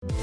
Assalamualaikum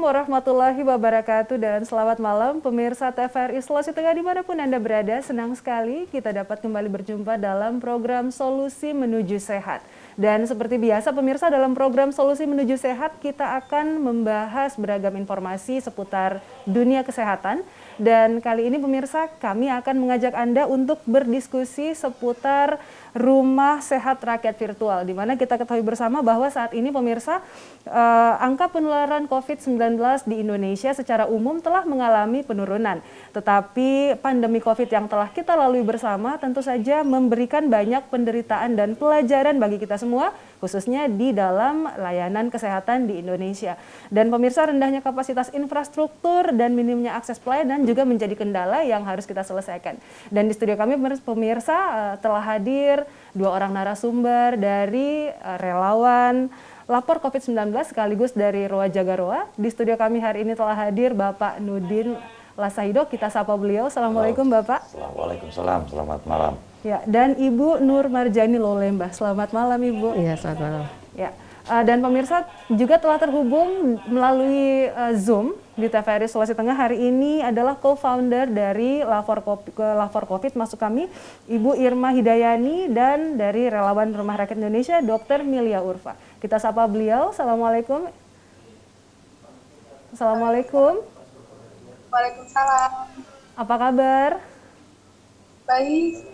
warahmatullahi wabarakatuh dan selamat malam pemirsa TVRI Sulawesi Tengah dimanapun Anda berada. Senang sekali kita dapat kembali berjumpa dalam program Solusi Menuju Sehat. Dan seperti biasa pemirsa, dalam program Solusi Menuju Sehat kita akan membahas beragam informasi seputar dunia kesehatan. Dan kali ini pemirsa, kami akan mengajak Anda untuk berdiskusi seputar Rumah Sehat Rakyat Virtual, di mana kita ketahui bersama bahwa saat ini pemirsa, angka penularan COVID-19 di Indonesia secara umum telah mengalami penurunan. Tetapi pandemi COVID yang telah kita lalui bersama tentu saja memberikan banyak penderitaan dan pelajaran bagi kita semua, khususnya di dalam layanan kesehatan di Indonesia. Dan pemirsa, rendahnya kapasitas infrastruktur dan minimnya akses pelayanan juga menjadi kendala yang harus kita selesaikan. Dan di studio kami pemirsa telah hadir dua orang narasumber dari relawan lapor COVID-19 sekaligus dari Roa Jaga Roa. Di studio kami hari ini telah hadir Bapak Nudin Lasahido. Kita sapa beliau. Assalamualaikum Bapak. Waalaikumsalam, selamat malam. Ya, dan Ibu Nur Marjani Lolembah. Selamat malam Ibu. Iya, selamat malam. Ya, dan pemirsa juga telah terhubung melalui Zoom di TVRI Sulawesi Tengah hari ini adalah co-founder dari Lapor COVID maksud kami, Ibu Irma Hidayani, dan dari Relawan Rumah Rakyat Indonesia, Dr. Milia Urfa. Kita sapa beliau. Assalamualaikum. Assalamualaikum. Waalaikumsalam. Apa kabar? Baik.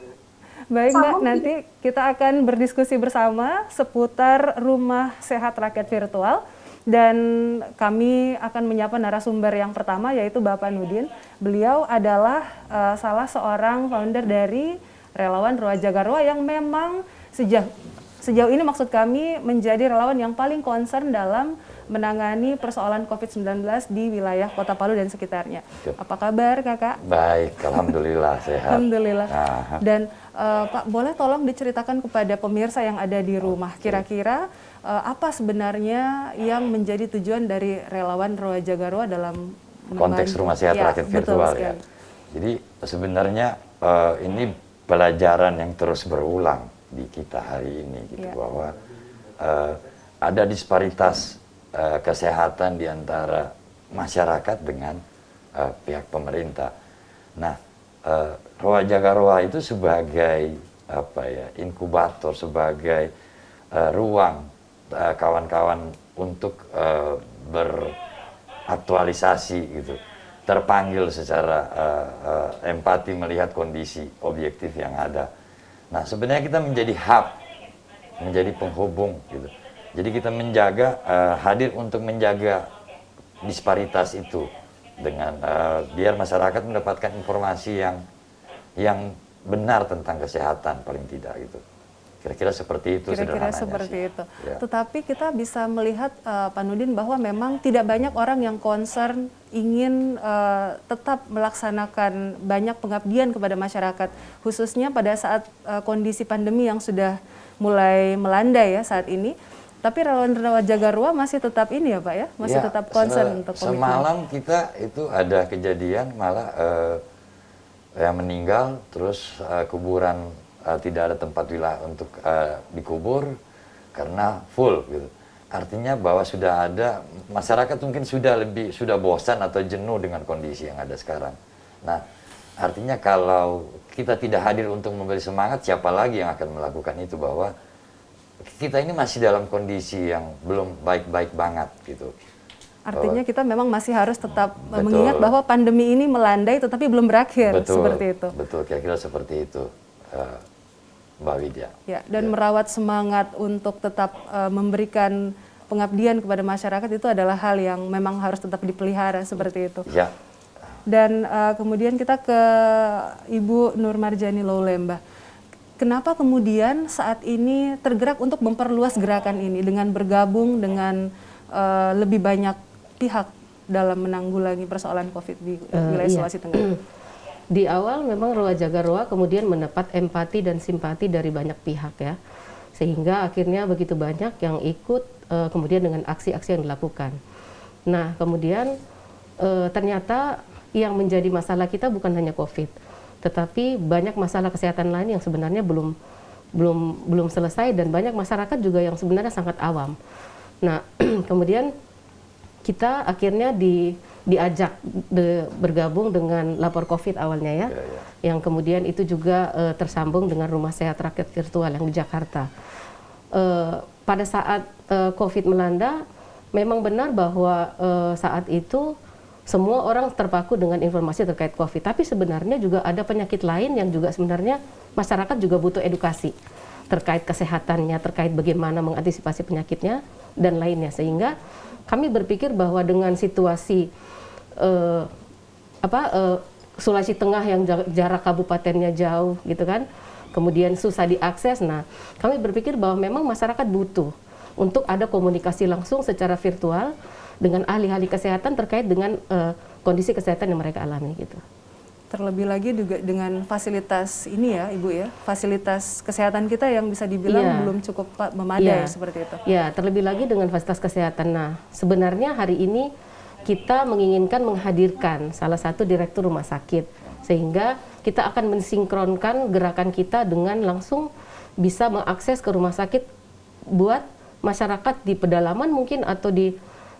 Baik Mbak, nanti kita akan berdiskusi bersama seputar Rumah Sehat Rakyat Virtual. Dan kami akan menyapa narasumber yang pertama, yaitu Bapak Nudin. Beliau adalah salah seorang founder dari Relawan Roa Jaga Roa yang memang sejauh ini maksud kami menjadi relawan yang paling concern dalam menangani persoalan COVID-19 di wilayah Kota Palu dan sekitarnya. Apa kabar Kakak? Baik, alhamdulillah sehat. Alhamdulillah. Dan Pak, boleh tolong diceritakan kepada pemirsa yang ada di rumah, kira-kira apa sebenarnya yang menjadi tujuan dari relawan Roa Jaga Roa dalam konteks Rumah Sehat Rakyat Virtual ya. Jadi sebenarnya ini pelajaran yang terus berulang di kita hari ini gitu, bahwa ada disparitas kesehatan di antara masyarakat dengan pihak pemerintah. Nah, Roa Jaga Roa itu sebagai inkubator, sebagai ruang kawan-kawan untuk beraktualisasi gitu, terpanggil secara empati melihat kondisi objektif yang ada. Nah, sebenarnya kita menjadi hub, menjadi penghubung gitu. Jadi kita menjaga, hadir untuk menjaga disparitas itu dengan biar masyarakat mendapatkan informasi yang benar tentang kesehatan paling tidak gitu. Kira-kira seperti itu sederhananya. Kira-kira seperti itu. Ya. Tetapi kita bisa melihat Pak Nudin bahwa memang tidak banyak orang yang concern ingin tetap melaksanakan banyak pengabdian kepada masyarakat, khususnya pada saat kondisi pandemi yang sudah mulai melandai ya saat ini. Tapi relawan Roa Jaga Roa masih tetap ini ya Pak ya, masih tetap concern untuk komitmen. Semalam kita itu ada kejadian malah yang meninggal, terus kuburan tidak ada tempat untuk dikubur karena full gitu. Artinya bahwa sudah ada masyarakat mungkin sudah bosan atau jenuh dengan kondisi yang ada sekarang. Nah, artinya kalau kita tidak hadir untuk memberi semangat, siapa lagi yang akan melakukan itu, bahwa kita ini masih dalam kondisi yang belum baik-baik banget gitu. Artinya kita memang masih harus tetap mengingat bahwa pandemi ini melandai tetapi belum berakhir, seperti itu. Betul, kira-kira seperti itu, Mbak Widya. Ya, dan merawat semangat untuk tetap memberikan pengabdian kepada masyarakat itu adalah hal yang memang harus tetap dipelihara, seperti itu. Ya. Dan kemudian kita ke Ibu Nur Marjani Lolembah. Kenapa kemudian saat ini tergerak untuk memperluas gerakan ini dengan bergabung dengan lebih banyak pihak dalam menanggulangi persoalan COVID di wilayah Sulawesi Tengah? Di awal memang Roa Jaga Roa kemudian mendapat empati dan simpati dari banyak pihak ya. sehingga akhirnya begitu banyak yang ikut kemudian dengan aksi-aksi yang dilakukan. Nah, kemudian ternyata yang menjadi masalah kita bukan hanya COVID, tetapi banyak masalah kesehatan lain yang sebenarnya belum selesai, dan banyak masyarakat juga yang sebenarnya sangat awam. Nah, kemudian kita akhirnya diajak bergabung dengan lapor COVID awalnya ya, yang kemudian itu juga tersambung dengan Rumah Sehat Rakyat Virtual yang di Jakarta. Pada saat COVID melanda, memang benar bahwa saat itu semua orang terpaku dengan informasi terkait COVID, tapi sebenarnya juga ada penyakit lain yang juga sebenarnya masyarakat juga butuh edukasi terkait kesehatannya, terkait bagaimana mengantisipasi penyakitnya dan lainnya, sehingga kami berpikir bahwa dengan situasi Sulawesi Tengah yang jarak kabupatennya jauh gitu kan, kemudian susah diakses. Nah, kami berpikir bahwa memang masyarakat butuh untuk ada komunikasi langsung secara virtual dengan ahli-ahli kesehatan terkait dengan kondisi kesehatan yang mereka alami gitu. Terlebih lagi juga dengan fasilitas ini ya Ibu ya, fasilitas kesehatan kita yang bisa dibilang belum cukup memadai seperti itu. Ya, terlebih lagi dengan fasilitas kesehatan. Nah, sebenarnya hari ini kita menginginkan menghadirkan salah satu direktur rumah sakit, sehingga kita akan mensinkronkan gerakan kita dengan langsung bisa mengakses ke rumah sakit buat masyarakat di pedalaman mungkin, atau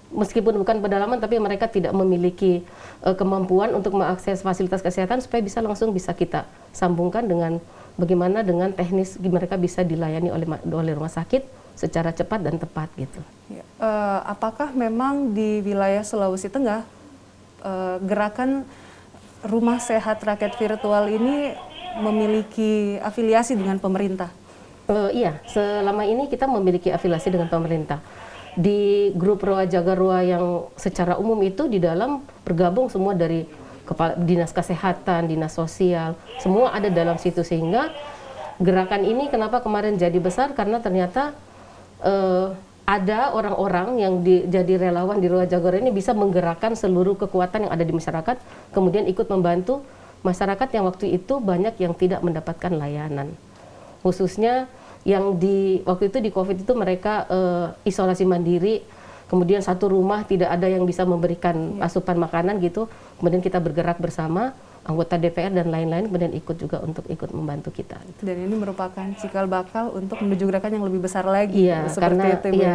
meskipun bukan pedalaman tapi mereka tidak memiliki kemampuan untuk mengakses fasilitas kesehatan, supaya bisa kita sambungkan dengan bagaimana dengan teknis mereka bisa dilayani oleh rumah sakit secara cepat dan tepat gitu. Ya. Apakah memang di wilayah Sulawesi Tengah gerakan Rumah Sehat Rakyat Virtual ini memiliki afiliasi dengan pemerintah? Iya, selama ini kita memiliki afiliasi dengan pemerintah. Di grup Roa Jaga Roa yang secara umum itu di dalam bergabung semua dari kepala dinas kesehatan, dinas sosial, semua ada dalam situ, sehingga gerakan ini kenapa kemarin jadi besar, karena ternyata ada orang-orang yang jadi relawan di Roa Jaga Roa ini bisa menggerakkan seluruh kekuatan yang ada di masyarakat, kemudian ikut membantu masyarakat yang waktu itu banyak yang tidak mendapatkan layanan, khususnya yang waktu itu di COVID itu mereka isolasi mandiri, kemudian satu rumah tidak ada yang bisa memberikan asupan makanan gitu, kemudian kita bergerak bersama anggota DPR dan lain-lain, kemudian ikut membantu kita. Dan ini merupakan cikal bakal untuk menuju gerakan yang lebih besar lagi. Iya,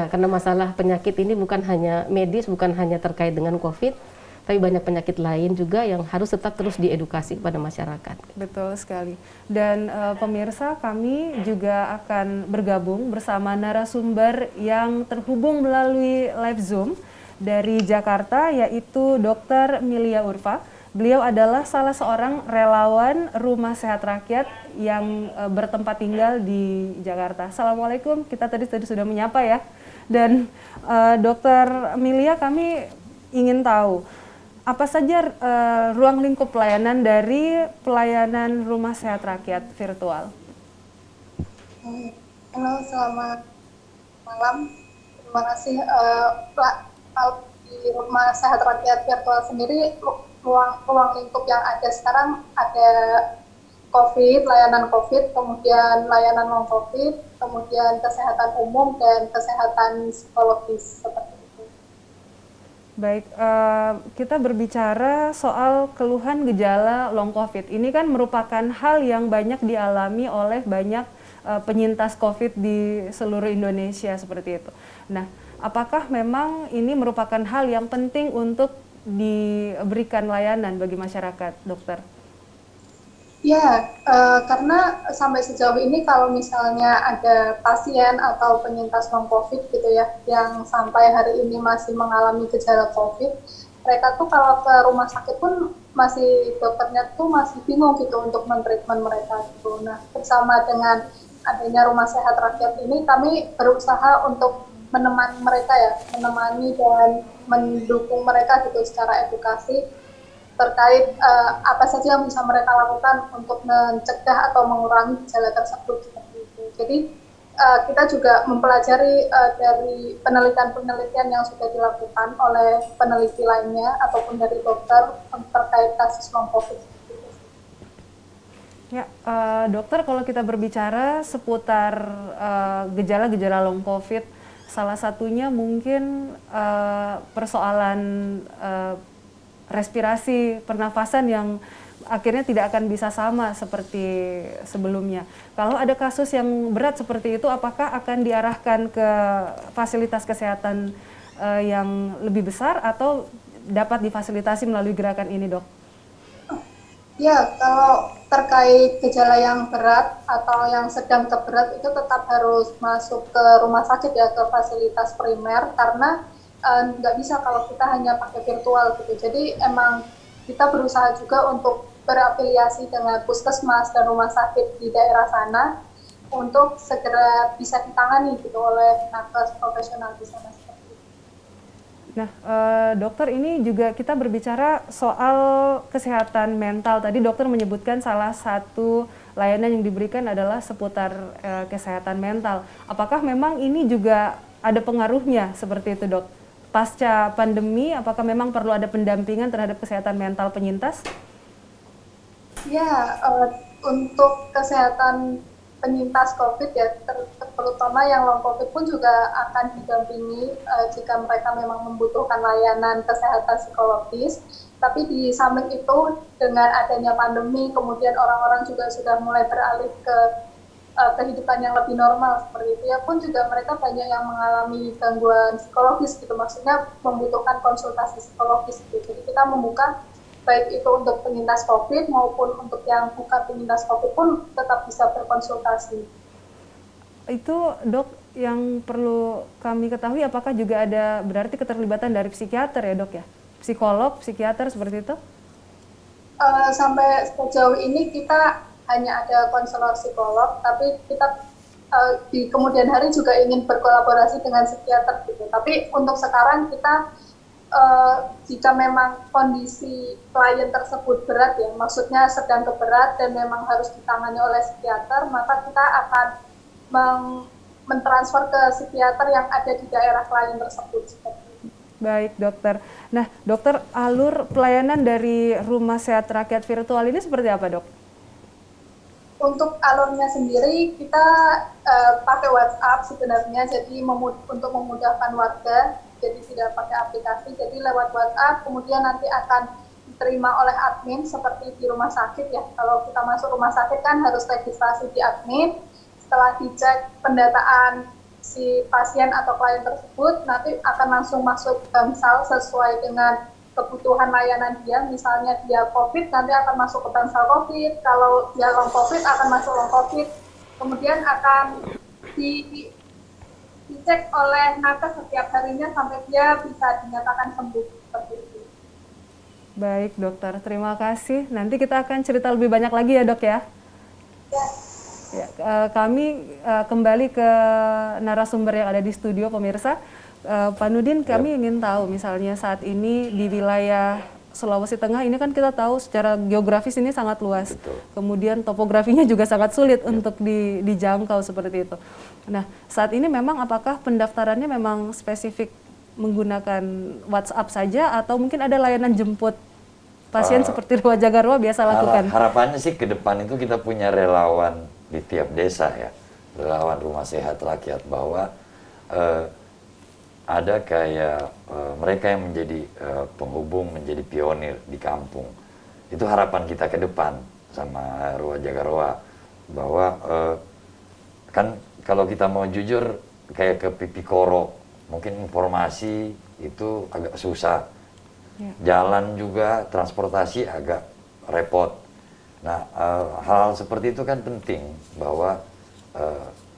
karena masalah penyakit ini bukan hanya medis, bukan hanya terkait dengan COVID, tapi banyak penyakit lain juga yang harus tetap terus diedukasi kepada masyarakat. Betul sekali. Dan pemirsa, kami juga akan bergabung bersama narasumber yang terhubung melalui live Zoom dari Jakarta, yaitu Dr. Milia Urfa. Beliau adalah salah seorang relawan Rumah Sehat Rakyat yang bertempat tinggal di Jakarta. Assalamualaikum, kita tadi sudah menyapa ya. Dan Dr. Milia, kami ingin tahu, apa saja ruang lingkup pelayanan dari pelayanan Rumah Sehat Rakyat Virtual? Halo, selamat malam. Terima kasih. Di Rumah Sehat Rakyat Virtual sendiri, ruang lingkup yang ada sekarang ada COVID, layanan COVID, kemudian layanan non-COVID, kemudian kesehatan umum, dan kesehatan psikologis seperti itu. Baik, kita berbicara soal keluhan gejala long COVID. Ini kan merupakan hal yang banyak dialami oleh banyak penyintas COVID di seluruh Indonesia seperti itu. Nah, apakah memang ini merupakan hal yang penting untuk diberikan layanan bagi masyarakat, dokter? Ya, karena sampai sejauh ini kalau misalnya ada pasien atau penyintas non-COVID gitu ya, yang sampai hari ini masih mengalami gejala COVID, mereka tuh kalau ke rumah sakit pun dokternya tuh masih bingung gitu untuk mentreatment mereka gitu. Nah, bersama dengan adanya Rumah Sehat Rakyat ini, kami berusaha untuk menemani dan mendukung mereka gitu secara edukasi terkait apa saja yang bisa mereka lakukan untuk mencegah atau mengurangi gejala tersebut seperti itu. Jadi kita juga mempelajari dari penelitian-penelitian yang sudah dilakukan oleh peneliti lainnya ataupun dari dokter terkait kasus non-COVID. Ya, dokter, kalau kita berbicara seputar gejala-gejala long COVID, salah satunya mungkin persoalan respirasi, pernafasan yang akhirnya tidak akan bisa sama seperti sebelumnya. Kalau ada kasus yang berat seperti itu, apakah akan diarahkan ke fasilitas kesehatan yang lebih besar atau dapat difasilitasi melalui gerakan ini, dok? Ya, kalau terkait gejala yang berat atau yang sedang ke berat itu tetap harus masuk ke rumah sakit ya, ke fasilitas primer, karena nggak bisa kalau kita hanya pakai virtual gitu. Jadi emang kita berusaha juga untuk berafiliasi dengan puskesmas dan rumah sakit di daerah sana untuk segera bisa ditangani gitu oleh nakes profesional di sana. Nah, dokter, ini juga kita berbicara soal kesehatan mental. Tadi dokter menyebutkan salah satu layanan yang diberikan adalah seputar kesehatan mental. Apakah memang ini juga ada pengaruhnya seperti itu, dok? Pasca pandemi, apakah memang perlu ada pendampingan terhadap kesehatan mental penyintas? Ya, untuk kesehatan penyintas COVID ya, terutama yang long COVID pun juga akan didampingi jika mereka memang membutuhkan layanan kesehatan psikologis. Tapi di samping itu, dengan adanya pandemi, kemudian orang-orang juga sudah mulai beralih ke kehidupan yang lebih normal seperti itu ya, pun juga mereka banyak yang mengalami gangguan psikologis gitu, maksudnya membutuhkan konsultasi psikologis gitu. Jadi kita membuka baik itu untuk penyintas COVID maupun untuk yang bukan penyintas COVID pun tetap bisa berkonsultasi. Itu, dok, yang perlu kami ketahui, apakah juga ada berarti keterlibatan dari psikiater ya, dok ya? Psikolog, psikiater seperti itu? Sampai sejauh ini kita hanya ada konselor psikolog, tapi kita di kemudian hari juga ingin berkolaborasi dengan psikiater gitu. Tapi untuk sekarang kita jika memang kondisi klien tersebut berat ya, maksudnya sedang keberat dan memang harus ditangani oleh psikiater, maka kita akan mentransfer ke psikiater yang ada di daerah klien tersebut. Baik, dokter. Nah, dokter, alur pelayanan dari Rumah Sehat Rakyat Virtual ini seperti apa, dok? Untuk alurnya sendiri kita pakai WhatsApp sebenarnya, jadi untuk memudahkan warga, jadi tidak pakai aplikasi, jadi lewat WhatsApp, kemudian nanti akan diterima oleh admin seperti di rumah sakit ya. Kalau kita masuk rumah sakit kan harus registrasi di admin, setelah dicek pendataan si pasien atau klien tersebut, nanti akan langsung masuk Bangsal sesuai dengan kebutuhan layanan dia. Misalnya dia COVID, nanti akan masuk ke Bangsal COVID, kalau dia long COVID akan masuk long COVID, kemudian akan dicek oleh nakes setiap harinya sampai dia bisa dinyatakan sembuh seperti itu. Baik, dokter, terima kasih. Nanti kita akan cerita lebih banyak lagi ya, dok ya. Ya. Ya, kami kembali ke narasumber yang ada di studio, pemirsa. Pak Nudin, kami ingin tahu misalnya saat ini di wilayah Sulawesi Tengah ini kan kita tahu secara geografis ini sangat luas. Betul. Kemudian topografinya juga sangat sulit untuk dijangkau seperti itu. Nah, saat ini memang apakah pendaftarannya memang spesifik menggunakan WhatsApp saja atau mungkin ada layanan jemput pasien seperti Ruwa Jagarwa biasa lakukan? Harapannya sih ke depan itu kita punya relawan di tiap desa ya, relawan Rumah Sehat Rakyat, bahwa ada kayak mereka yang menjadi penghubung, menjadi pionir di kampung. Itu harapan kita ke depan sama Ruwa Jagarwa, bahwa kan kalau kita mau jujur kayak ke Pipi Koro, mungkin informasi itu agak susah. Jalan juga, transportasi agak repot. Nah, hal seperti itu kan penting, bahwa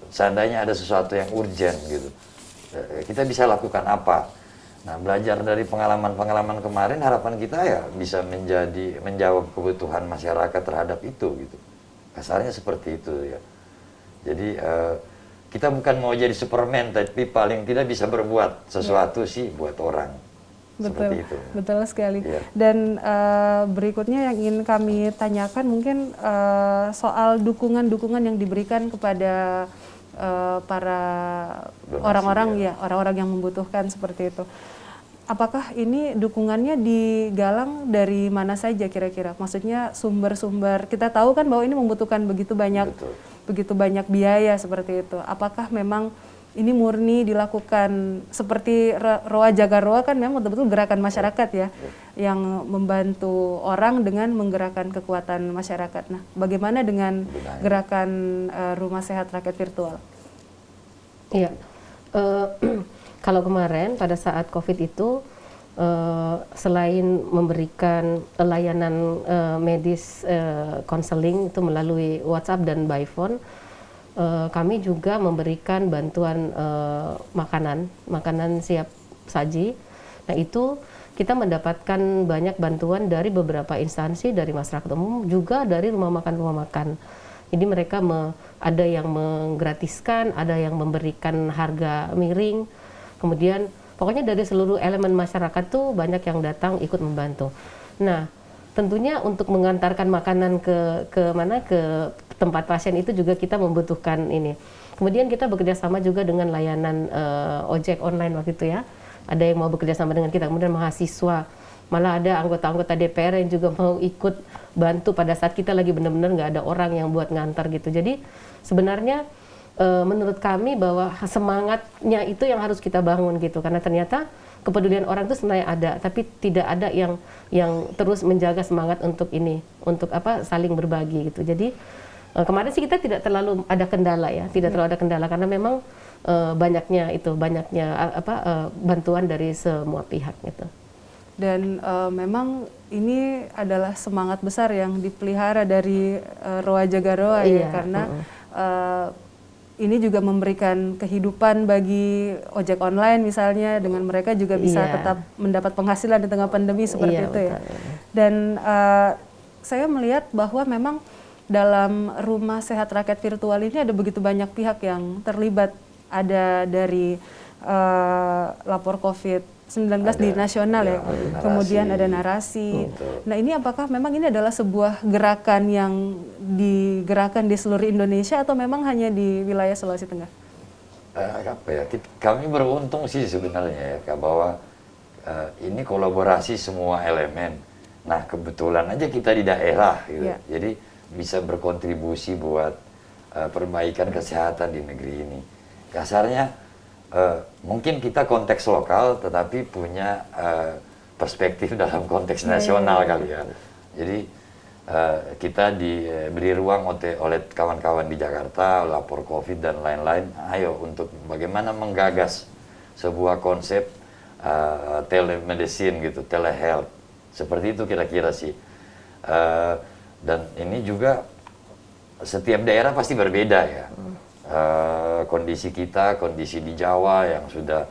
seandainya ada sesuatu yang urgent gitu, kita bisa lakukan apa. Nah, belajar dari pengalaman-pengalaman kemarin, harapan kita ya bisa menjawab kebutuhan masyarakat terhadap itu gitu. Kasarnya seperti itu ya. Jadi kita bukan mau jadi Superman, tapi paling tidak bisa berbuat sesuatu sih buat orang. Betul, itu. betul sekali. Yeah. Dan berikutnya yang ingin kami tanyakan mungkin soal dukungan-dukungan yang diberikan kepada para orang-orang yang membutuhkan seperti itu. apakah ini dukungannya digalang dari mana saja kira-kira? Maksudnya sumber-sumber, kita tahu kan bahwa ini membutuhkan begitu banyak biaya seperti itu. Apakah memang ini murni dilakukan seperti Roa Jaga Roa kan memang betul-betul gerakan masyarakat ya, yang membantu orang dengan menggerakkan kekuatan masyarakat. Nah, bagaimana dengan gerakan Rumah Sehat Rakyat Virtual? Iya, kalau kemarin pada saat COVID itu selain memberikan layanan medis konseling itu melalui WhatsApp dan by phone, kami juga memberikan bantuan makanan siap saji. Nah itu kita mendapatkan banyak bantuan dari beberapa instansi, dari masyarakat umum, juga dari rumah makan. Jadi mereka ada yang menggratiskan, ada yang memberikan harga miring, kemudian pokoknya dari seluruh elemen masyarakat tuh banyak yang datang ikut membantu. Nah tentunya untuk mengantarkan makanan ke tempat pasien itu juga kita membutuhkan ini. Kemudian kita bekerja sama juga dengan layanan ojek online waktu itu ya. Ada yang mau bekerja sama dengan kita, kemudian mahasiswa, malah ada anggota-anggota DPR yang juga mau ikut bantu pada saat kita lagi benar-benar nggak ada orang yang buat ngantar gitu. Jadi sebenarnya menurut kami bahwa semangatnya itu yang harus kita bangun gitu, karena ternyata kepedulian orang itu sebenarnya ada, tapi tidak ada yang terus menjaga semangat untuk saling berbagi gitu. Jadi kemarin sih kita tidak terlalu ada kendala ya, karena memang banyaknya bantuan dari semua pihak gitu. Dan memang ini adalah semangat besar yang dipelihara dari Roa Jaga Roa ya, karena ini juga memberikan kehidupan bagi ojek online misalnya, dengan mereka juga bisa tetap mendapat penghasilan di tengah pandemi seperti itu ya. Dan saya melihat bahwa memang dalam Rumah Sehat Rakyat Virtual ini ada begitu banyak pihak yang terlibat. Ada dari lapor COVID-19 di nasional ya, kemudian ada narasi. Nah ini apakah memang ini adalah sebuah gerakan yang digerakkan di seluruh Indonesia atau memang hanya di wilayah Sulawesi Tengah? Kami beruntung sih sebenarnya ya, bahwa ini kolaborasi semua elemen. Nah kebetulan aja kita di daerah gitu, jadi bisa berkontribusi buat perbaikan kesehatan di negeri ini. Kasarnya mungkin kita konteks lokal tetapi punya perspektif dalam konteks nasional kali ya. Jadi kita diberi ruang oleh kawan-kawan di Jakarta, lapor COVID dan lain-lain. Ayo untuk bagaimana menggagas sebuah konsep telemedicine gitu, telehealth. Seperti itu kira-kira sih. Dan ini juga setiap daerah pasti berbeda ya. Kondisi kita, kondisi di Jawa yang sudah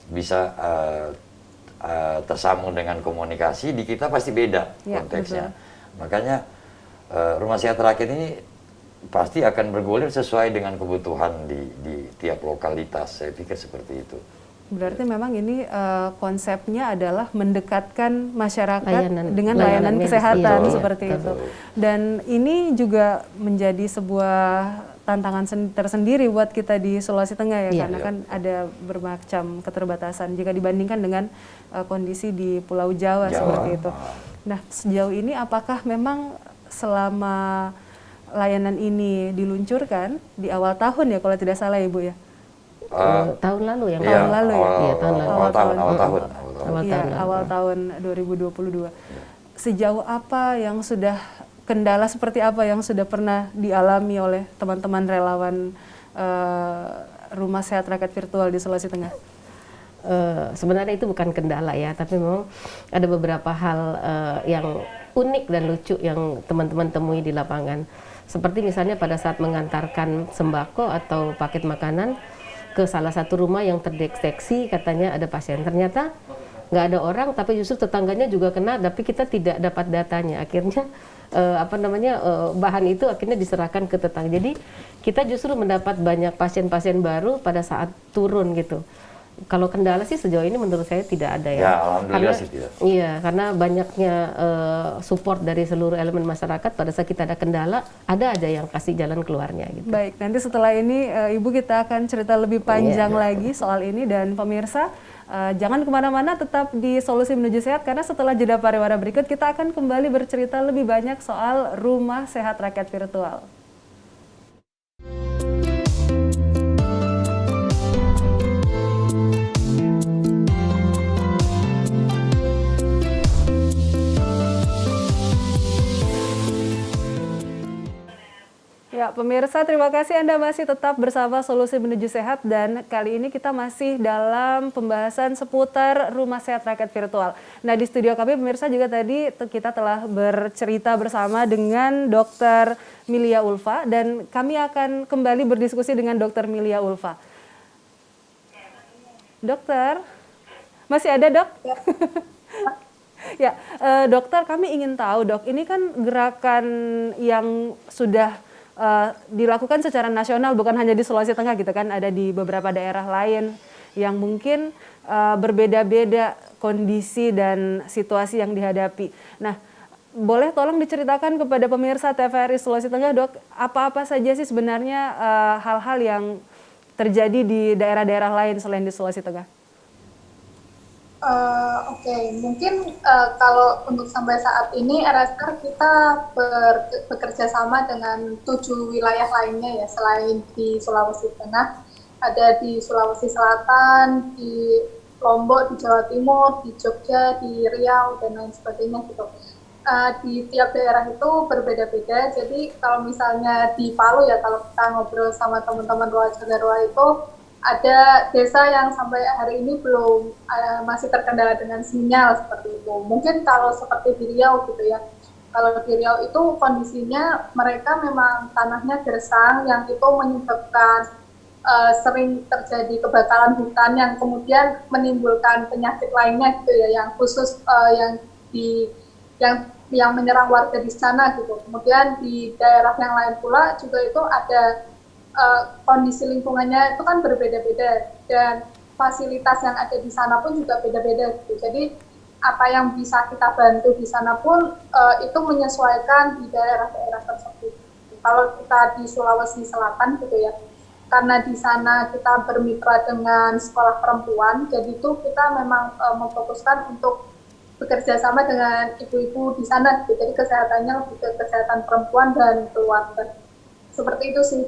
bisa tersambung dengan komunikasi, di kita pasti beda konteksnya. Makanya Rumah Sehat Rakyat ini pasti akan bergulir sesuai dengan kebutuhan di tiap lokalitas. Saya pikir seperti itu. Berarti memang ini konsepnya adalah mendekatkan masyarakat dengan layanan kesehatan seperti itu. Dan ini juga menjadi sebuah tantangan tersendiri buat kita di Sulawesi Tengah ya, karena kan ada bermacam keterbatasan jika dibandingkan dengan kondisi di Pulau Jawa seperti itu. Nah sejauh ini apakah memang selama layanan ini diluncurkan di awal tahun ya kalau tidak salah Ibu ya? Tahun lalu ya? Awal tahun 2022. Sejauh apa yang sudah kendala seperti apa yang sudah pernah dialami oleh teman-teman relawan Rumah Sehat Rakyat Virtual di Sulawesi Tengah? Sebenarnya itu bukan kendala ya, tapi memang ada beberapa hal yang unik dan lucu yang teman-teman temui di lapangan. Seperti misalnya pada saat mengantarkan sembako atau paket makanan ke salah satu rumah yang terdeteksi katanya ada pasien. Ternyata nggak ada orang, tapi justru tetangganya juga kena, tapi kita tidak dapat datanya. Akhirnya bahan itu akhirnya diserahkan ke tetangga. Jadi kita justru mendapat banyak pasien-pasien baru pada saat turun gitu. Kalau kendala sih sejauh ini menurut saya tidak ada ya. Ya alhamdulillah sih tidak. Iya, karena banyaknya support dari seluruh elemen masyarakat. Pada saat kita ada kendala, ada aja yang kasih jalan keluarnya gitu. Baik, nanti setelah ini Ibu kita akan cerita lebih panjang lagi soal ini, dan pemirsa Jangan kemana-mana, tetap di Solusi Menuju Sehat, karena setelah jeda pariwara berikut kita akan kembali bercerita lebih banyak soal Rumah Sehat Rakyat Virtual. Ya, pemirsa, terima kasih Anda masih tetap bersama Solusi Menuju Sehat, dan kali ini kita masih dalam pembahasan seputar Rumah Sehat Rakyat Virtual. Nah, di studio kami pemirsa juga tadi kita telah bercerita bersama dengan Dr. Milia Ulfa, dan kami akan kembali berdiskusi dengan Dr. Milia Ulfa. Dokter, masih ada, Dok? Ya, dokter, kami ingin tahu, Dok, ini kan gerakan yang sudah dilakukan secara nasional, bukan hanya di Sulawesi Tengah gitu kan, ada di beberapa daerah lain yang mungkin berbeda-beda kondisi dan situasi yang dihadapi. Nah, boleh tolong diceritakan kepada pemirsa TVRI Sulawesi Tengah, Dok, apa-apa saja sih sebenarnya hal-hal yang terjadi di daerah-daerah lain selain di Sulawesi Tengah? Oke, mungkin kalau untuk sampai saat ini RSR kita bekerja sama dengan 7 wilayah lainnya ya, selain di Sulawesi Tengah, ada di Sulawesi Selatan, di Lombok, di Jawa Timur, di Jogja, di Riau, dan lain sebagainya gitu. Di tiap daerah itu berbeda-beda, jadi kalau misalnya di Palu ya, kalau kita ngobrol sama teman-teman Roa itu, ada desa yang sampai hari ini belum masih terkendala dengan sinyal seperti itu. Mungkin kalau seperti di Riau gitu ya. Kalau di Riau itu kondisinya mereka memang tanahnya gersang, yang itu menyebabkan sering terjadi kebakaran hutan yang kemudian menimbulkan penyakit lainnya gitu ya, yang khusus yang menyerang warga di sana gitu. Kemudian di daerah yang lain pula juga itu ada kondisi lingkungannya itu kan berbeda-beda, dan fasilitas yang ada di sana pun juga beda-beda gitu. Jadi apa yang bisa kita bantu di sana pun itu menyesuaikan di daerah-daerah tersebut. Kalau kita di Sulawesi Selatan gitu ya, karena di sana kita bermitra dengan sekolah perempuan, jadi itu kita memang memfokuskan untuk bekerja sama dengan ibu-ibu di sana gitu. Jadi kesehatannya lebih ke kesehatan perempuan dan keluarga. Seperti itu sih.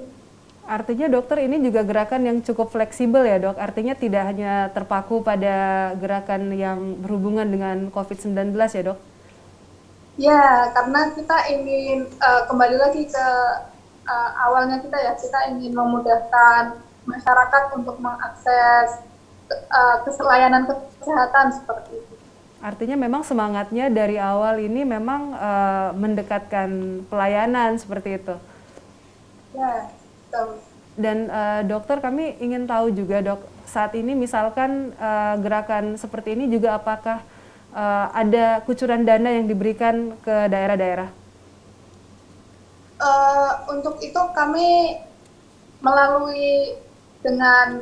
Artinya dokter, ini juga gerakan yang cukup fleksibel ya, Dok? Artinya tidak hanya terpaku pada gerakan yang berhubungan dengan COVID-19 ya, Dok? Ya, karena kita ingin kembali lagi ke awalnya kita ingin memudahkan masyarakat untuk mengakses layanan kesehatan seperti itu. Artinya memang semangatnya dari awal ini memang mendekatkan pelayanan seperti itu. Ya. Dan dokter, kami ingin tahu juga, Dok, saat ini misalkan gerakan seperti ini juga apakah ada kucuran dana yang diberikan ke daerah-daerah? Untuk itu kami melalui dengan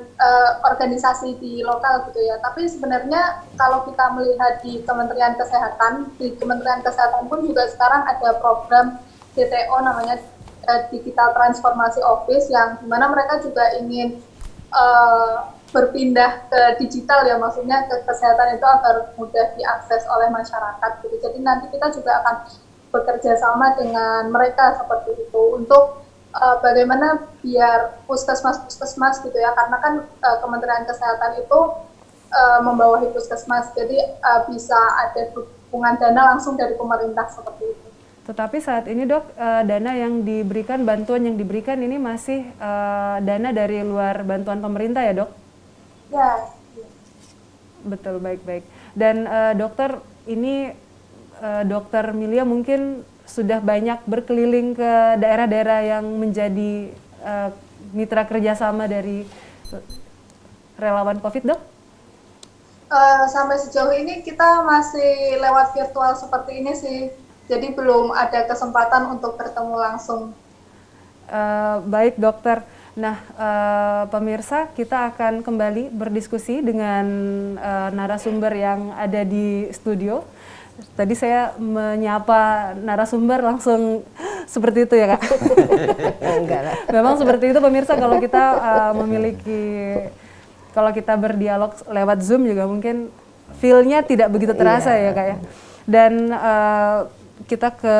organisasi di lokal gitu ya. Tapi sebenarnya kalau kita melihat di Kementerian Kesehatan pun juga sekarang ada program DTO namanya Digital Transformasi Office, yang dimana mereka juga ingin berpindah ke digital ya, maksudnya ke kesehatan itu agar mudah diakses oleh masyarakat gitu. Jadi nanti kita juga akan bekerja sama dengan mereka seperti itu untuk bagaimana biar puskesmas gitu ya, karena kan Kementerian Kesehatan itu membawahi puskesmas, jadi bisa ada dukungan dana langsung dari pemerintah seperti itu. Tetapi saat ini, Dok, dana yang diberikan, bantuan yang diberikan ini masih dana dari luar bantuan pemerintah ya, Dok? Ya. Betul, baik-baik. Dan dokter, ini Dokter Milia mungkin sudah banyak berkeliling ke daerah-daerah yang menjadi mitra kerjasama dari relawan COVID, Dok? Sampai sejauh ini kita masih lewat virtual seperti ini sih. Jadi belum ada kesempatan untuk bertemu langsung. Baik, dokter. Nah, pemirsa, kita akan kembali berdiskusi dengan narasumber yang ada di studio. Tadi saya menyapa narasumber langsung seperti itu ya, Kak? Enggak lah. Memang seperti itu, pemirsa, kalau kita memiliki kalau kita berdialog lewat Zoom juga mungkin feel-nya tidak begitu terasa ya Kak ya. Dan kita ke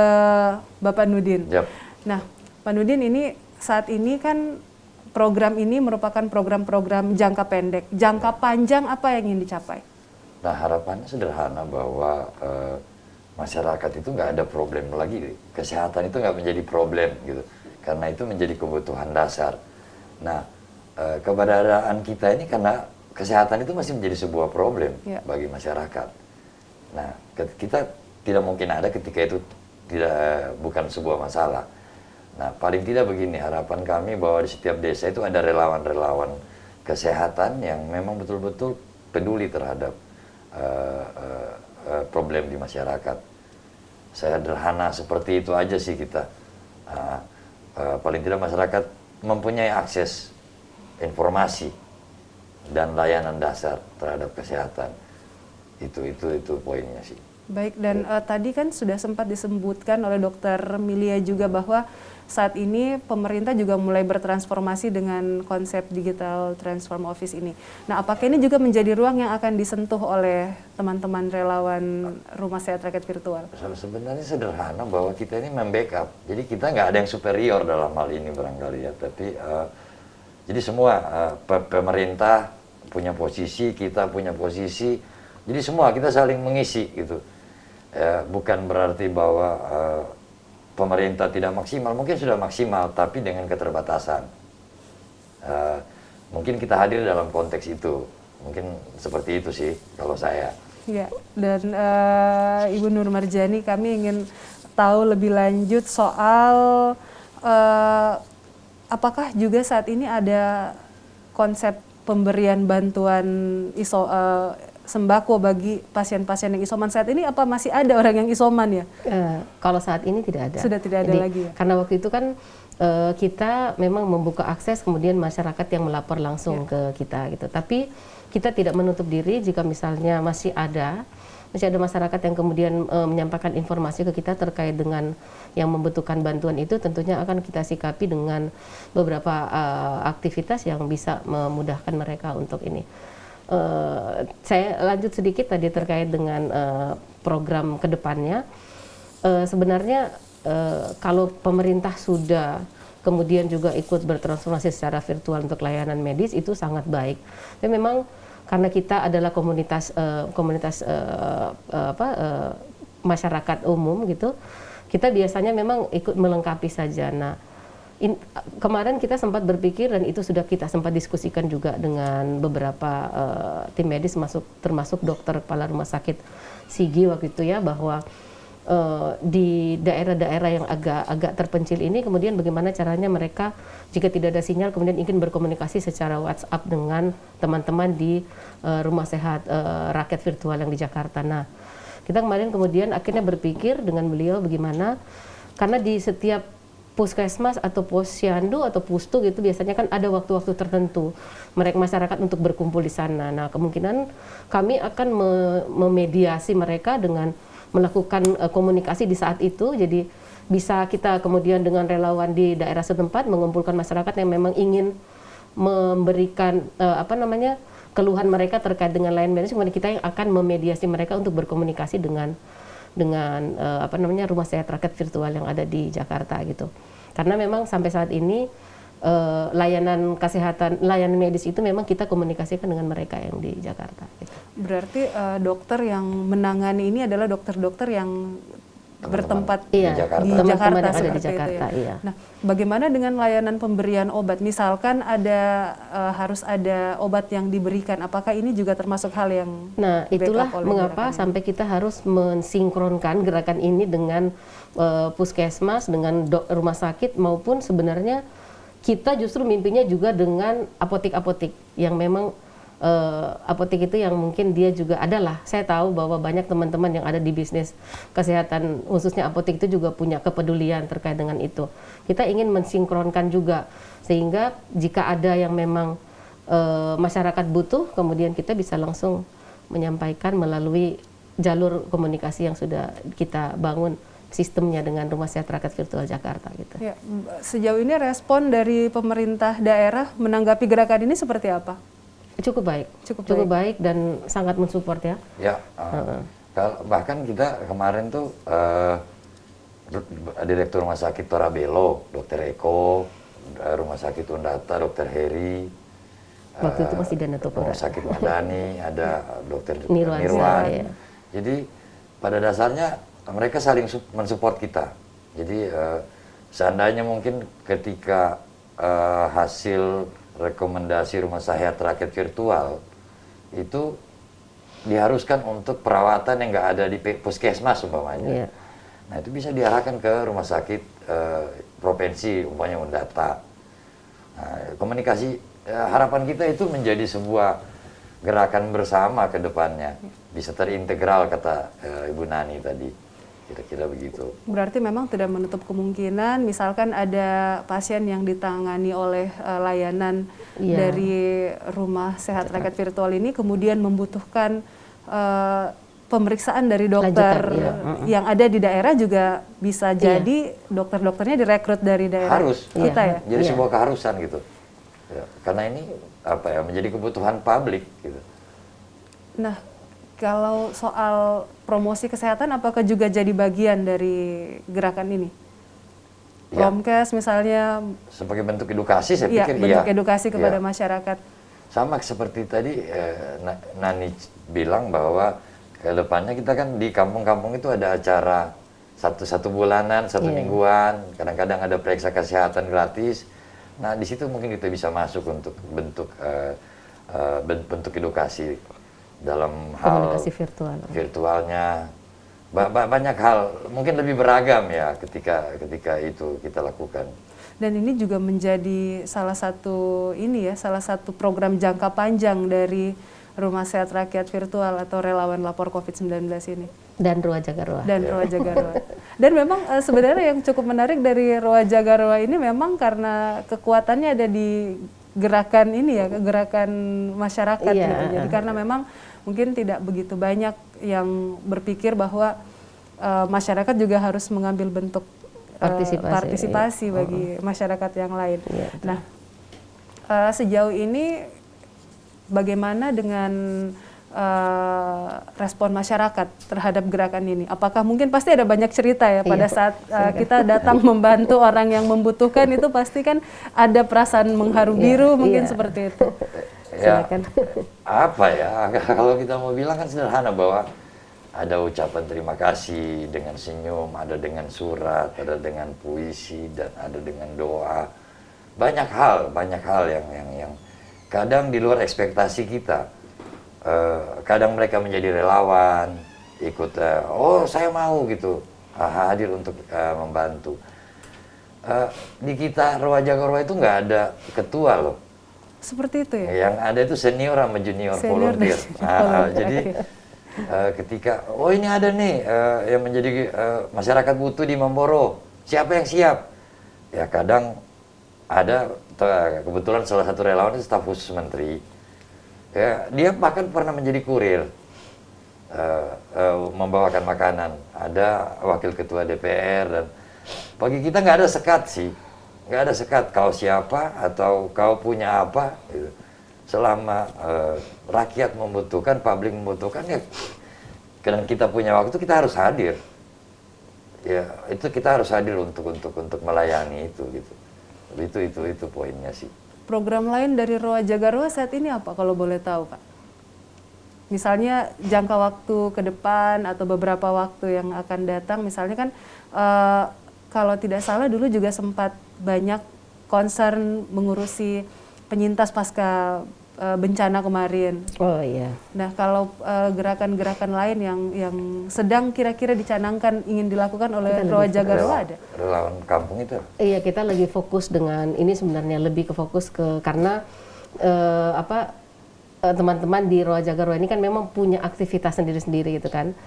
Bapak Nudin. Yap. Nah, Pak Nudin, ini saat ini kan program ini merupakan program-program jangka pendek. Jangka panjang apa yang ingin dicapai? Nah, harapannya sederhana bahwa masyarakat itu nggak ada problem lagi. Kesehatan itu nggak menjadi problem gitu. Karena itu menjadi kebutuhan dasar. Nah, keberadaan kita ini karena kesehatan itu masih menjadi sebuah problem bagi masyarakat. Nah, kita tidak mungkin ada ketika itu bukan sebuah masalah. Nah, paling tidak begini, harapan kami bahwa di setiap desa itu ada relawan-relawan kesehatan yang memang betul-betul peduli terhadap problem di masyarakat. Sederhana seperti itu aja sih kita. Paling tidak masyarakat mempunyai akses informasi dan layanan dasar terhadap kesehatan. Itu poinnya sih. Baik, dan tadi kan sudah sempat disebutkan oleh Dokter Milia juga bahwa saat ini pemerintah juga mulai bertransformasi dengan konsep digital transform office ini. Nah, apakah ini juga menjadi ruang yang akan disentuh oleh teman-teman relawan Rumah Sehat Rakyat Virtual? Sebenarnya sederhana bahwa kita ini membackup. Jadi kita nggak ada yang superior dalam hal ini barangkali ya. Tapi jadi semua pemerintah punya posisi, kita punya posisi. Jadi semua kita saling mengisi gitu. Bukan berarti bahwa pemerintah tidak maksimal, mungkin sudah maksimal, tapi dengan keterbatasan. Mungkin kita hadir dalam konteks itu, mungkin seperti itu sih kalau saya. Ya, dan Ibu Nur Marjani, kami ingin tahu lebih lanjut soal apakah juga saat ini ada konsep pemberian bantuan sembako bagi pasien-pasien yang isoman. Saat ini apa masih ada orang yang isoman ya? Kalau saat ini tidak ada. Sudah tidak ada lagi ya? Karena waktu itu kan kita memang membuka akses, kemudian masyarakat yang melapor langsung ke kita gitu. Tapi kita tidak menutup diri jika misalnya masih ada masyarakat yang kemudian menyampaikan informasi ke kita terkait dengan yang membutuhkan bantuan itu, tentunya akan kita sikapi dengan beberapa aktivitas yang bisa memudahkan mereka untuk ini. Saya lanjut sedikit tadi terkait dengan program kedepannya. Sebenarnya kalau pemerintah sudah kemudian juga ikut bertransformasi secara virtual untuk layanan medis, itu sangat baik. Tapi memang karena kita adalah komunitas masyarakat umum gitu, kita biasanya memang ikut melengkapi saja. Nah, kemarin kita sempat berpikir, dan itu sudah kita sempat diskusikan juga dengan beberapa tim medis, termasuk dokter kepala rumah sakit Sigi waktu itu ya, bahwa di daerah-daerah yang agak terpencil ini kemudian bagaimana caranya mereka jika tidak ada sinyal kemudian ingin berkomunikasi secara WhatsApp dengan teman-teman di Rumah Sehat Rakyat Virtual yang di Jakarta. Nah, kita kemarin kemudian akhirnya berpikir dengan beliau bagaimana, karena di setiap puskesmas atau posyandu atau pustu gitu biasanya kan ada waktu-waktu tertentu mereka masyarakat untuk berkumpul di sana. Nah, kemungkinan kami akan memediasi mereka dengan melakukan komunikasi di saat itu. Jadi bisa kita kemudian dengan relawan di daerah setempat mengumpulkan masyarakat yang memang ingin memberikan keluhan mereka terkait dengan layanan medis, kemudian kita yang akan memediasi mereka untuk berkomunikasi dengan Rumah Sehat Rakyat Virtual yang ada di Jakarta gitu. Karena memang sampai saat ini layanan medis itu memang kita komunikasikan dengan mereka yang di Jakarta gitu. Berarti dokter yang menangani ini adalah dokter-dokter yang bertempat di Jakarta Teman-teman yang ada di seperti Jakarta, itu ya. iya. Nah, bagaimana dengan layanan pemberian obat? Misalkan harus ada obat yang diberikan, apakah ini juga termasuk hal yang itulah mengapa sampai kita harus mensinkronkan gerakan ini dengan puskesmas, dengan rumah sakit, maupun sebenarnya kita justru mimpinya juga dengan apotek-apotek yang memang apotek itu yang mungkin dia juga adalah, saya tahu bahwa banyak teman-teman yang ada di bisnis kesehatan khususnya apotek itu juga punya kepedulian terkait dengan itu. Kita ingin mensinkronkan juga sehingga jika ada yang memang masyarakat butuh, kemudian kita bisa langsung menyampaikan melalui jalur komunikasi yang sudah kita bangun sistemnya dengan Rumah Sehat Rakyat Virtual Jakarta gitu. Ya, sejauh ini respon dari pemerintah daerah menanggapi gerakan ini seperti apa? Cukup baik, Cukup baik dan sangat mensupport ya. Ya, bahkan kita kemarin tuh Direktur Rumah Sakit Torabello, Dokter Eko, Rumah Sakit Undata, Dokter Heri, Waktu itu masih Dana Topora. Rumah Sakit Madani, ada Dokter Nirwan. Nirwan. Ya. Jadi pada dasarnya mereka saling mensupport kita. Jadi seandainya mungkin ketika hasil rekomendasi rumah sakit rakyat virtual itu diharuskan untuk perawatan yang nggak ada di puskesmas umpamanya. Nah itu bisa diarahkan ke rumah sakit provinsi umpamanya Undata. Nah, komunikasi harapan kita itu menjadi sebuah gerakan bersama ke depannya, bisa terintegral kata Ibu Nani tadi, kira-kira begitu. Berarti memang tidak menutup kemungkinan misalkan ada pasien yang ditangani oleh layanan dari rumah sehat rakyat virtual ini kemudian membutuhkan pemeriksaan dari dokter yang ada di daerah, juga bisa jadi dokter-dokternya direkrut dari daerah kita ya. Jadi sebuah keharusan gitu. Ya, karena ini menjadi kebutuhan publik gitu. Nah, kalau soal promosi kesehatan apakah juga jadi bagian dari gerakan ini? Promkes misalnya sebagai bentuk edukasi, saya pikir bentuk edukasi kepada masyarakat. Sama seperti tadi Nani bilang bahwa ke depannya kita kan di kampung-kampung itu ada acara satu bulanan, satu mingguan, kadang-kadang ada periksa kesehatan gratis. Nah di situ mungkin kita bisa masuk untuk bentuk edukasi dalam hal komunikasi virtualnya. Banyak hal mungkin lebih beragam ya ketika itu kita lakukan. Dan ini juga menjadi salah satu program jangka panjang dari Rumah Sehat Rakyat Virtual atau Relawan Lapor COVID-19 ini. Dan Roa Jagarwa. Dan memang sebenarnya yang cukup menarik dari Roa Jagarwa ini memang karena kekuatannya ada di gerakan ini ya, gerakan masyarakat gitu. Jadi karena memang mungkin tidak begitu banyak yang berpikir bahwa masyarakat juga harus mengambil bentuk partisipasi bagi masyarakat yang lain. Nah, sejauh ini bagaimana dengan respon masyarakat terhadap gerakan ini? Apakah mungkin pasti ada banyak cerita ya pada saat kita datang membantu orang yang membutuhkan, itu pasti kan ada perasaan mengharu biru mungkin seperti itu. Ya, kalau kita mau bilang kan sederhana, bahwa ada ucapan terima kasih dengan senyum, ada dengan surat, ada dengan puisi, dan ada dengan doa. Banyak hal yang kadang di luar ekspektasi kita. Kadang mereka menjadi relawan, ikut, saya mau gitu, hadir untuk membantu. Di kita Roa Jagarwa itu nggak ada ketua loh. Seperti itu ya? Yang ada itu senior sama junior volunteer. Jadi ketika, ini ada nih yang menjadi masyarakat butuh di Mamboro, siapa yang siap? Ya kadang ada, kebetulan salah satu relawan itu staf khusus menteri. Ya, dia bahkan pernah menjadi kurir, membawakan makanan. Ada wakil ketua DPR, dan bagi kita nggak ada sekat sih, nggak ada sekat. Kau siapa atau kau punya apa? Gitu. Selama rakyat membutuhkan, publik membutuhkan, ya dan kita punya waktu, kita harus hadir. Ya itu kita harus hadir untuk melayani itu gitu. Itu poinnya sih. Program lain dari Roa Jagarwa saat ini apa kalau boleh tahu, Pak? Misalnya jangka waktu ke depan atau beberapa waktu yang akan datang, misalnya kan kalau tidak salah dulu juga sempat banyak concern mengurusi penyintas pasca bencana kemarin. Oh iya. Nah kalau gerakan-gerakan lain yang sedang kira-kira dicanangkan ingin dilakukan oleh Roa Jagarwa ada? Relawan kampung itu? Iya, kita lagi fokus dengan ini, sebenarnya lebih ke fokus ke karena teman-teman di Roa Jagarwa ini kan memang punya aktivitas sendiri-sendiri gitu kan.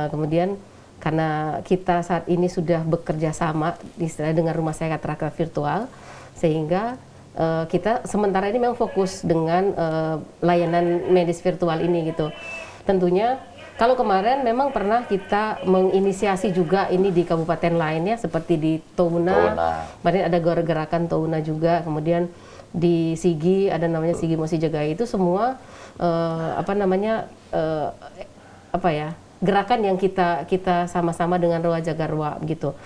Kemudian karena kita saat ini sudah bekerja sama dengan Rumah Sehat Rakyat Virtual, sehingga kita sementara ini memang fokus dengan layanan medis virtual ini gitu. Tentunya kalau kemarin memang pernah kita menginisiasi juga ini di kabupaten lainnya seperti di Touna. Kemarin ada gerakan Touna juga, kemudian di Sigi ada namanya Sigi Mosi Jagai, itu semua gerakan yang kita sama-sama dengan Roa Jagarwa gitu.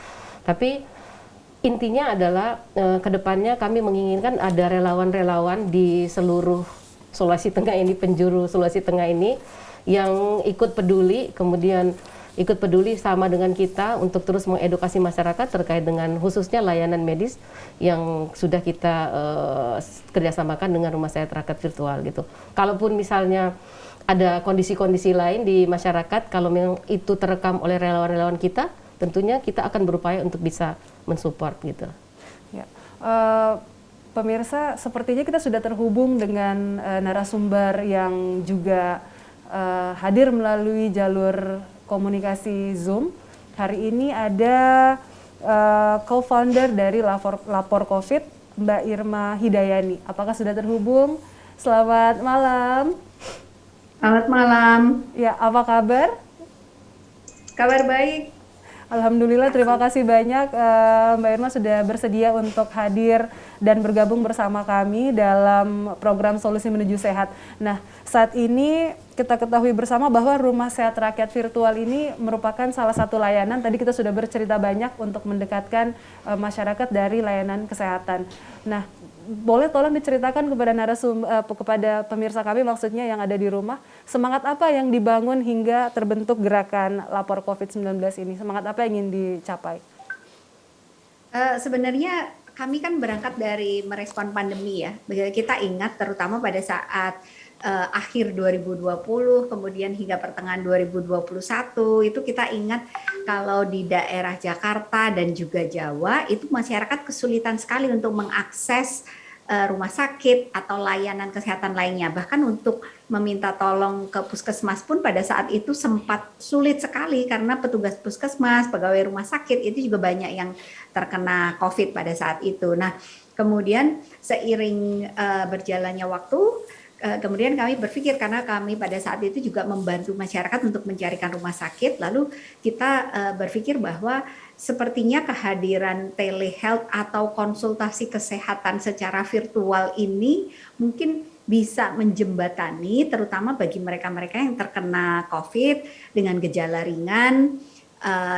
Tapi intinya adalah kedepannya kami menginginkan ada relawan-relawan di seluruh Sulawesi Tengah ini, penjuru Sulawesi Tengah ini yang ikut peduli, kemudian ikut peduli sama dengan kita untuk terus mengedukasi masyarakat terkait dengan khususnya layanan medis yang sudah kita kerjasamakan dengan Rumah Sehat Rakyat Virtual gitu. Kalaupun misalnya ada kondisi-kondisi lain di masyarakat, kalau memang itu terekam oleh relawan-relawan kita, tentunya kita akan berupaya untuk bisa mensupport gitu. Ya. Pemirsa, sepertinya kita sudah terhubung dengan narasumber yang juga hadir melalui jalur komunikasi Zoom. Hari ini ada co-founder dari Lapor COVID, Mbak Irma Hidayani. Apakah sudah terhubung? Selamat malam. Selamat malam. Ya, apa kabar? Kabar baik. Alhamdulillah, terima kasih banyak Mbak Irma sudah bersedia untuk hadir dan bergabung bersama kami dalam program Solusi Menuju Sehat. Nah, saat ini kita ketahui bersama bahwa Rumah Sehat Rakyat Virtual ini merupakan salah satu layanan, tadi kita sudah bercerita banyak untuk mendekatkan masyarakat dari layanan kesehatan. Nah, boleh tolong diceritakan kepada pemirsa kami, maksudnya yang ada di rumah, semangat apa yang dibangun hingga terbentuk gerakan Lapor COVID-19 ini? Semangat apa yang ingin dicapai? Sebenarnya kami kan berangkat dari merespon pandemi ya. Kita ingat terutama pada saat akhir 2020, kemudian hingga pertengahan 2021, itu kita ingat kalau di daerah Jakarta dan juga Jawa, itu masyarakat kesulitan sekali untuk mengakses rumah sakit atau layanan kesehatan lainnya. Bahkan untuk meminta tolong ke puskesmas pun pada saat itu sempat sulit sekali karena petugas puskesmas, pegawai rumah sakit itu juga banyak yang terkena COVID pada saat itu. Nah, kemudian seiring berjalannya waktu, kemudian kami berpikir, karena kami pada saat itu juga membantu masyarakat untuk mencarikan rumah sakit, lalu kita berpikir bahwa sepertinya kehadiran telehealth atau konsultasi kesehatan secara virtual ini mungkin bisa menjembatani terutama bagi mereka-mereka yang terkena COVID dengan gejala ringan,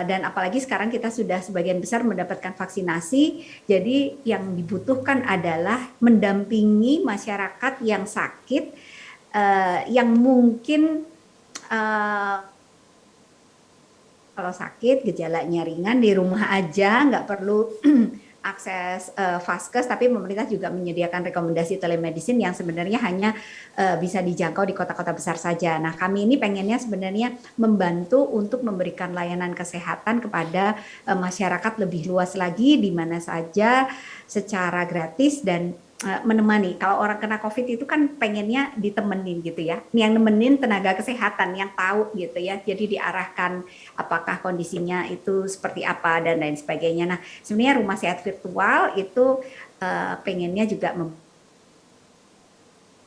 dan apalagi sekarang kita sudah sebagian besar mendapatkan vaksinasi, jadi yang dibutuhkan adalah mendampingi masyarakat yang sakit, yang mungkin kalau sakit gejalanya ringan di rumah aja, nggak perlu akses vaskes, tapi pemerintah juga menyediakan rekomendasi telemedicine yang sebenarnya hanya bisa dijangkau di kota-kota besar saja. Nah, kami ini pengennya sebenarnya membantu untuk memberikan layanan kesehatan kepada masyarakat lebih luas lagi, di mana saja secara gratis dan menemani. Kalau orang kena COVID itu kan pengennya ditemenin gitu ya. Yang nemenin tenaga kesehatan yang tahu gitu ya. Jadi diarahkan apakah kondisinya itu seperti apa dan lain sebagainya. Nah, sebenarnya rumah sehat virtual itu pengennya juga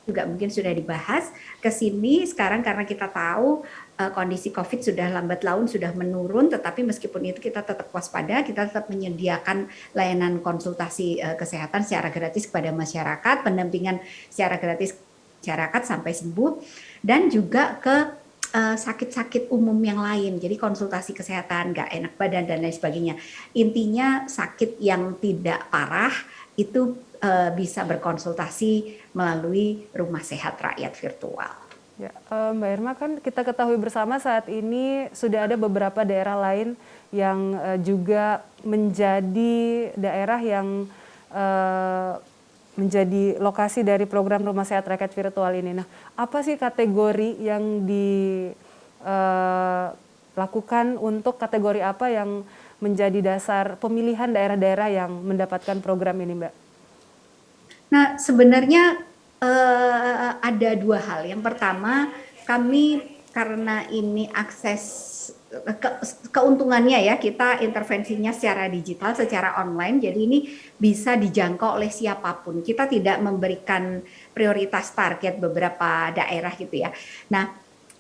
mungkin sudah dibahas ke sini sekarang karena kita tahu kondisi COVID sudah lambat laun sudah menurun, tetapi meskipun itu kita tetap waspada, kita tetap menyediakan layanan konsultasi kesehatan secara gratis kepada masyarakat, pendampingan secara gratis masyarakat sampai sembuh, dan juga ke sakit-sakit umum yang lain, jadi konsultasi kesehatan, nggak enak badan dan lain sebagainya. Intinya sakit yang tidak parah itu bisa berkonsultasi melalui Rumah Sehat Rakyat Virtual. Ya, Mbak Irma, kan kita ketahui bersama saat ini sudah ada beberapa daerah lain yang juga menjadi daerah yang menjadi lokasi dari program Rumah Sehat Rakyat Virtual ini. Nah, apa sih kategori yang dilakukan, untuk kategori apa yang menjadi dasar pemilihan daerah-daerah yang mendapatkan program ini, Mbak? Nah, sebenarnya ada dua hal. Yang pertama, kami karena ini akses keuntungannya ya, kita intervensinya secara digital, secara online, jadi ini bisa dijangkau oleh siapapun. Kita tidak memberikan prioritas target beberapa daerah gitu ya. Nah,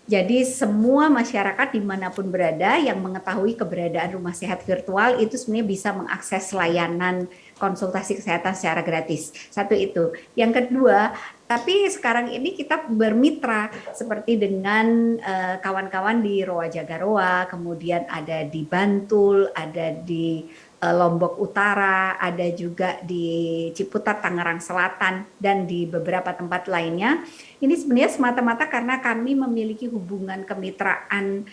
Jadi semua masyarakat dimanapun berada yang mengetahui keberadaan rumah sehat virtual itu sebenarnya bisa mengakses layanan konsultasi kesehatan secara gratis. Satu itu. Yang kedua, tapi sekarang ini kita bermitra seperti dengan kawan-kawan di Roa Jagaroa, kemudian ada di Bantul, ada di Lombok Utara, ada juga di Ciputat, Tangerang Selatan, dan di beberapa tempat lainnya. Ini sebenarnya semata-mata karena kami memiliki hubungan kemitraan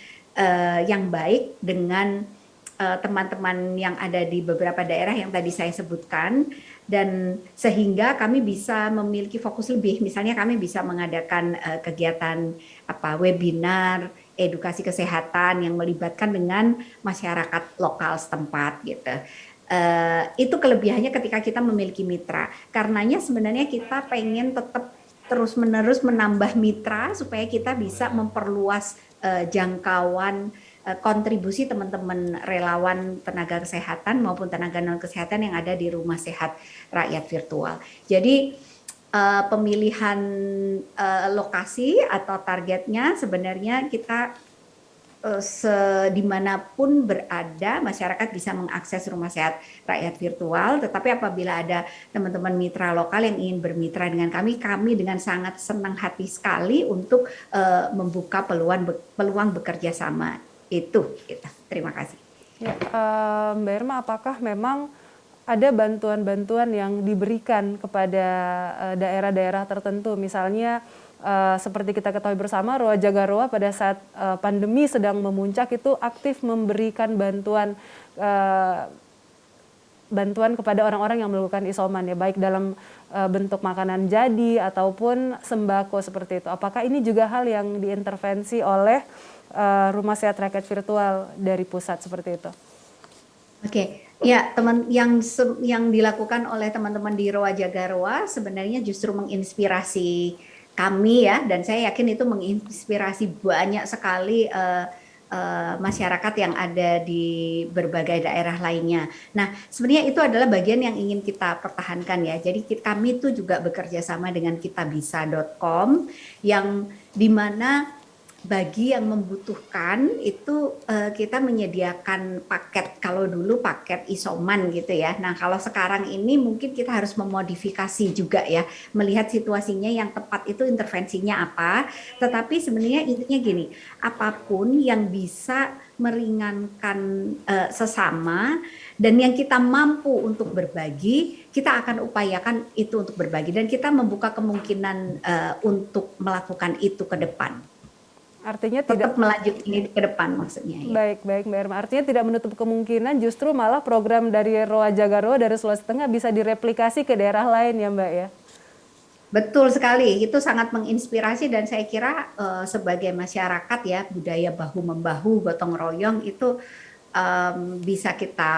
yang baik dengan teman-teman yang ada di beberapa daerah yang tadi saya sebutkan, dan sehingga kami bisa memiliki fokus lebih. Misalnya kami bisa mengadakan kegiatan webinar edukasi kesehatan yang melibatkan dengan masyarakat lokal setempat gitu. Itu kelebihannya ketika kita memiliki mitra. Karenanya sebenarnya kita pengen tetap terus-menerus menambah mitra supaya kita bisa memperluas jangkauan kontribusi teman-teman relawan tenaga kesehatan maupun tenaga non kesehatan yang ada di Rumah Sehat Rakyat Virtual. Jadi pemilihan lokasi atau targetnya sebenarnya kita dimanapun berada masyarakat bisa mengakses Rumah Sehat Rakyat Virtual. Tetapi apabila ada teman-teman mitra lokal yang ingin bermitra dengan kami dengan sangat senang hati sekali untuk membuka peluang bekerja sama itu. Terima kasih. Ya, Mbak Irma, apakah memang ada bantuan-bantuan yang diberikan kepada daerah-daerah tertentu, misalnya seperti kita ketahui bersama, Roa Jagaroa pada saat pandemi sedang memuncak itu aktif memberikan bantuan kepada orang-orang yang melakukan isoman, ya, baik dalam bentuk makanan jadi ataupun sembako seperti itu. Apakah ini juga hal yang diintervensi oleh Rumah Sehat Rakyat Virtual dari pusat seperti itu? Oke. Ya, teman yang dilakukan oleh teman-teman di Roa Jagaroa sebenarnya justru menginspirasi kami ya, dan saya yakin itu menginspirasi banyak sekali masyarakat yang ada di berbagai daerah lainnya. Nah, sebenarnya itu adalah bagian yang ingin kita pertahankan ya. Jadi kami itu juga bekerja sama dengan kitabisa.com yang dimana bagi yang membutuhkan itu kita menyediakan paket, kalau dulu paket isoman gitu ya. Nah kalau sekarang ini mungkin kita harus memodifikasi juga ya, melihat situasinya yang tepat itu intervensinya apa. Tetapi sebenarnya intinya gini, apapun yang bisa meringankan sesama dan yang kita mampu untuk berbagi, kita akan upayakan itu untuk berbagi, dan kita membuka kemungkinan untuk melakukan itu ke depan. Artinya tetap melanjutkan ini ke depan maksudnya. Ya. Baik Mbak Irma. Artinya tidak menutup kemungkinan justru malah program dari Roa Jagaroa dari Sulawesi Tengah bisa direplikasi ke daerah lain ya Mbak ya? Betul sekali, itu sangat menginspirasi, dan saya kira sebagai masyarakat ya, budaya bahu-membahu, gotong royong itu bisa kita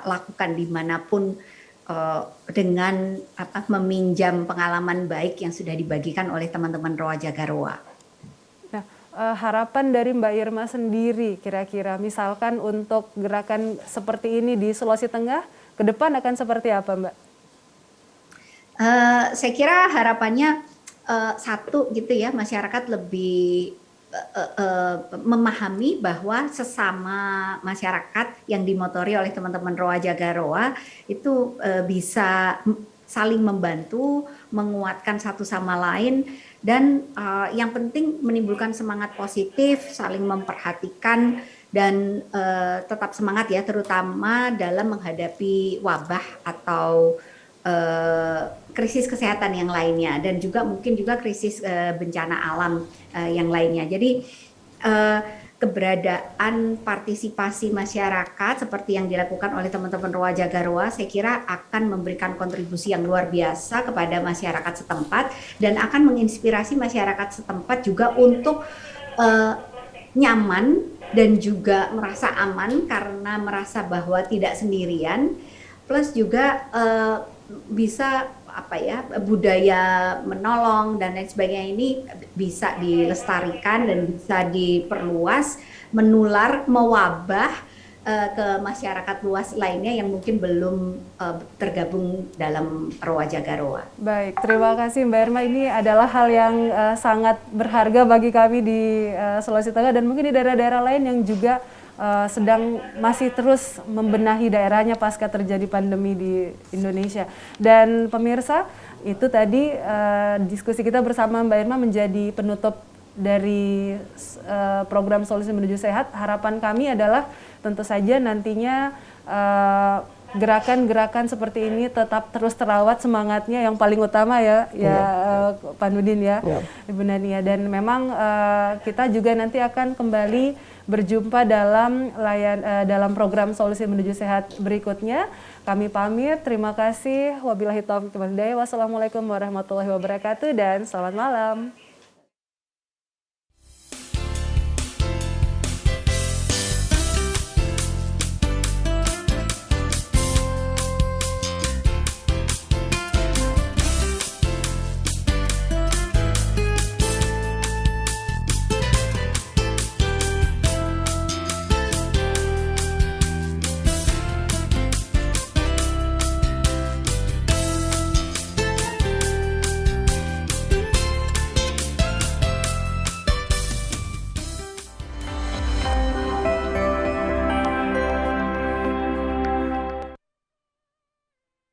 lakukan dimanapun dengan meminjam pengalaman baik yang sudah dibagikan oleh teman-teman Roa Jagaroa. Harapan dari Mbak Irma sendiri kira-kira misalkan untuk gerakan seperti ini di Sulawesi Tengah ke depan akan seperti apa Mbak? Saya kira harapannya satu gitu ya, masyarakat lebih memahami bahwa sesama masyarakat yang dimotori oleh teman-teman Roa Jagaroa itu bisa saling membantu, menguatkan satu sama lain, dan yang penting menimbulkan semangat positif, saling memperhatikan, dan tetap semangat ya, terutama dalam menghadapi wabah atau krisis kesehatan yang lainnya, dan juga mungkin juga krisis bencana alam yang lainnya. Jadi keberadaan partisipasi masyarakat seperti yang dilakukan oleh teman-teman Roa Jagaroa saya kira akan memberikan kontribusi yang luar biasa kepada masyarakat setempat, dan akan menginspirasi masyarakat setempat juga untuk nyaman dan juga merasa aman karena merasa bahwa tidak sendirian, plus juga bisa budaya menolong dan lain sebagainya ini bisa dilestarikan dan bisa diperluas, menular, mewabah ke masyarakat luas lainnya yang mungkin belum tergabung dalam Roa Jaga Roa. Baik, terima kasih Mbak Irma. Ini adalah hal yang sangat berharga bagi kami di Sulawesi Tengah dan mungkin di daerah-daerah lain yang juga sedang masih terus membenahi daerahnya pasca terjadi pandemi di Indonesia. Dan pemirsa, itu tadi diskusi kita bersama Mbak Irma menjadi penutup dari program Solusi Menuju Sehat. Harapan kami adalah tentu saja nantinya gerakan-gerakan seperti ini tetap terus terawat semangatnya yang paling utama ya Pak Nudin ya, Ibu Nania. Dan memang kita juga nanti akan kembali berjumpa dalam program Solusi Menuju Sehat berikutnya. Kami pamit, terima kasih. Wabillahi taufiq wal hidayah. Wassalamualaikum warahmatullahi wabarakatuh dan selamat malam.